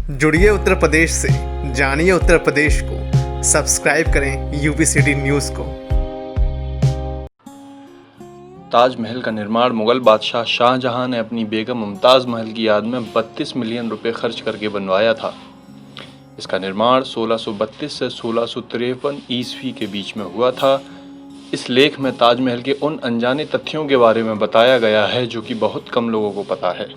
जुड़िए उत्तर प्रदेश से, जानिए उत्तर प्रदेश को। सब्सक्राइब करें यूपी सिटी न्यूज़ को। ताजमहल का निर्माण मुगल बादशाह शाहजहां ने अपनी बेगम मुमताज़ महल की याद में 32 मिलियन रुपए खर्च करके बनवाया था। इसका निर्माण 1632 से 1653 ईस्वी के बीच में हुआ था। इस लेख में ताजमहल के उन अनजाने तथ्यों के बारे में बताया गया है जो कि बहुत कम लोगों को पता है।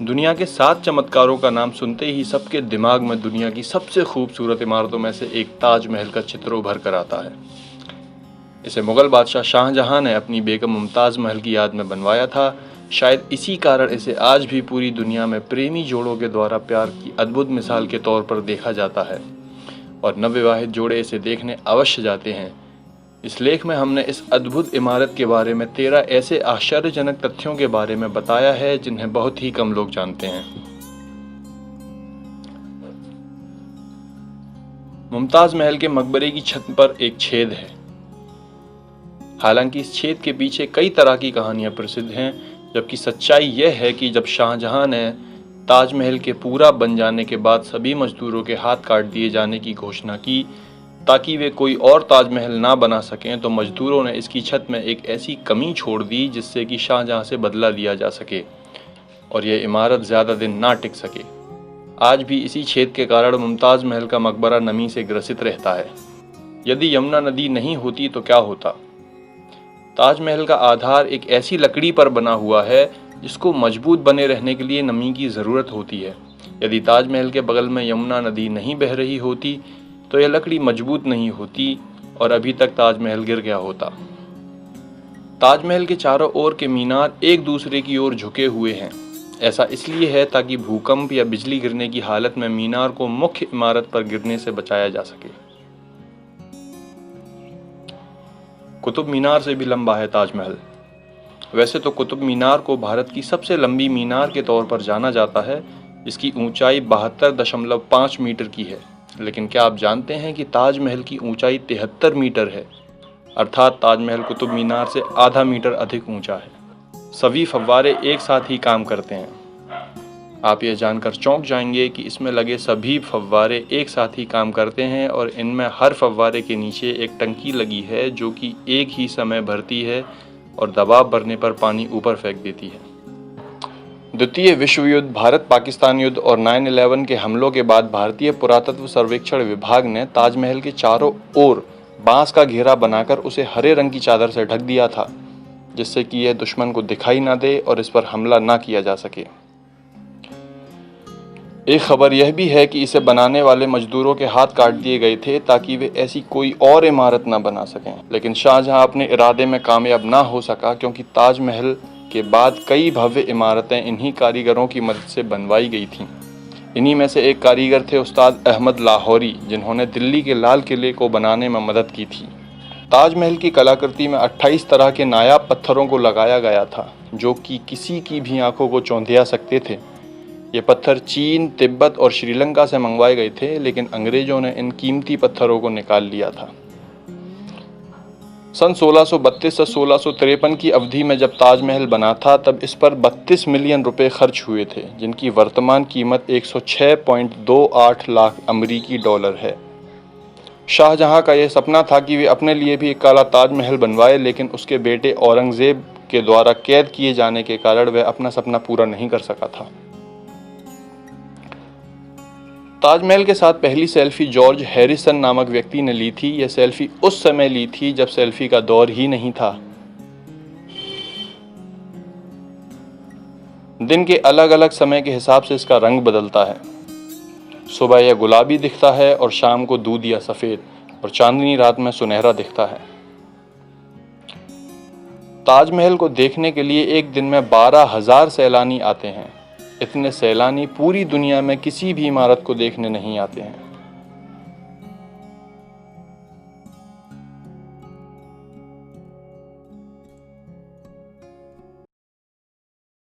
दुनिया के 7 चमत्कारों का नाम सुनते ही सबके दिमाग में दुनिया की सबसे खूबसूरत इमारतों में से एक ताजमहल का चित्र उभर कर आता है। इसे मुगल बादशाह शाहजहां ने अपनी बेगम मुमताज़ महल की याद में बनवाया था। शायद इसी कारण इसे आज भी पूरी दुनिया में प्रेमी जोड़ों के द्वारा प्यार की अद्भुत मिसाल के तौर पर देखा जाता है और नवविवाहित जोड़े इसे देखने अवश्य जाते हैं। इस लेख में हमने इस अद्भुत इमारत के बारे में 13 ऐसे आश्चर्यजनक तथ्यों के बारे में बताया है जिन्हें बहुत ही कम लोग जानते हैं। मुमताज़ महल के मकबरे की छत पर एक छेद है। हालांकि इस छेद के पीछे कई तरह की कहानियां प्रसिद्ध हैं, जबकि सच्चाई यह है कि जब शाहजहां ने ताजमहल के पूरा बन जाने के बाद सभी मजदूरों के हाथ काट दिए जाने की घोषणा की ताकि वे कोई और ताजमहल ना बना सकें, तो मजदूरों ने इसकी छत में एक ऐसी कमी छोड़ दी जिससे कि शाहजहां से बदला लिया जा सके और यह इमारत ज़्यादा दिन ना टिक सके। आज भी इसी छेद के कारण मुमताज़ महल का मकबरा नमी से ग्रसित रहता है। यदि यमुना नदी नहीं होती तो क्या होता? ताजमहल का आधार एक ऐसी लकड़ी पर बना हुआ है जिसको मजबूत बने रहने के लिए नमी की ज़रूरत होती है। यदि ताजमहल के बगल में यमुना नदी नहीं बह रही होती तो यह लकड़ी मजबूत नहीं होती और अभी तक ताजमहल गिर गया होता। ताजमहल के चारों ओर के मीनार एक दूसरे की ओर झुके हुए हैं। ऐसा इसलिए है ताकि भूकंप या बिजली गिरने की हालत में मीनार को मुख्य इमारत पर गिरने से बचाया जा सके। कुतुब मीनार से भी लंबा है ताजमहल। वैसे तो कुतुब मीनार को भारत की सबसे लंबी मीनार के तौर पर जाना जाता है, जिसकी ऊंचाई 72.5 मीटर की है। लेकिन क्या आप जानते हैं कि ताजमहल की ऊंचाई 73 मीटर है, अर्थात ताजमहल कुतुब मीनार से आधा मीटर अधिक ऊंचा है। सभी फव्वारे एक साथ ही काम करते हैं। आप यह जानकर चौंक जाएंगे कि इसमें लगे सभी फव्वारे एक साथ ही काम करते हैं और इनमें हर फव्वारे के नीचे एक टंकी लगी है जो कि एक ही समय भरती है और दबाव बढ़ने पर पानी ऊपर फेंक देती है। द्वितीय विश्व युद्ध, भारत पाकिस्तान युद्ध और 9/11 के हमलों के बाद भारतीय पुरातत्व सर्वेक्षण विभाग ने ताजमहल के चारों ओर बांस का घेरा बनाकर उसे हरे रंग की चादर से ढक दिया था, जिससे कि यह दुश्मन को दिखाई ना दे और इस पर हमला ना किया जा सके। एक खबर यह भी है कि इसे बनाने वाले मजदूरों के हाथ काट दिए गए थे ताकि वे ऐसी कोई और इमारत ना बना सकें। लेकिन शाहजहां अपने इरादे में कामयाब ना हो सका, क्योंकि ताजमहल के बाद कई भव्य इमारतें इन्हीं कारीगरों की मदद से बनवाई गई थीं। इन्हीं में से एक कारीगर थे उस्ताद अहमद लाहौरी, जिन्होंने दिल्ली के लाल किले को बनाने में मदद की थी। ताजमहल की कलाकृति में 28 तरह के नायाब पत्थरों को लगाया गया था जो कि किसी की भी आंखों को चौंधिया सकते थे। ये पत्थर चीन, तिब्बत और श्रीलंका से मंगवाए गए थे, लेकिन अंग्रेजों ने इन कीमती पत्थरों को निकाल लिया था। सन 1632 से 1653 की अवधि में जब ताजमहल बना था तब इस पर 32 मिलियन रुपए खर्च हुए थे, जिनकी वर्तमान कीमत 106.28 लाख अमेरिकी डॉलर है। शाहजहां का यह सपना था कि वे अपने लिए भी एक काला ताजमहल बनवाए, लेकिन उसके बेटे औरंगजेब के द्वारा कैद किए जाने के कारण वह अपना सपना पूरा नहीं कर सका था। ताजमहल के साथ पहली सेल्फी जॉर्ज हैरिसन नामक व्यक्ति ने ली थी। यह सेल्फी उस समय ली थी जब सेल्फी का दौर ही नहीं था। दिन के अलग अलग समय के हिसाब से इसका रंग बदलता है। सुबह यह गुलाबी दिखता है और शाम को दूध या सफेद, और चांदनी रात में सुनहरा दिखता है। ताजमहल को देखने के लिए एक दिन में 12,000 सैलानी आते हैं। इतने सैलानी पूरी दुनिया में किसी भी इमारत को देखने नहीं आते हैं।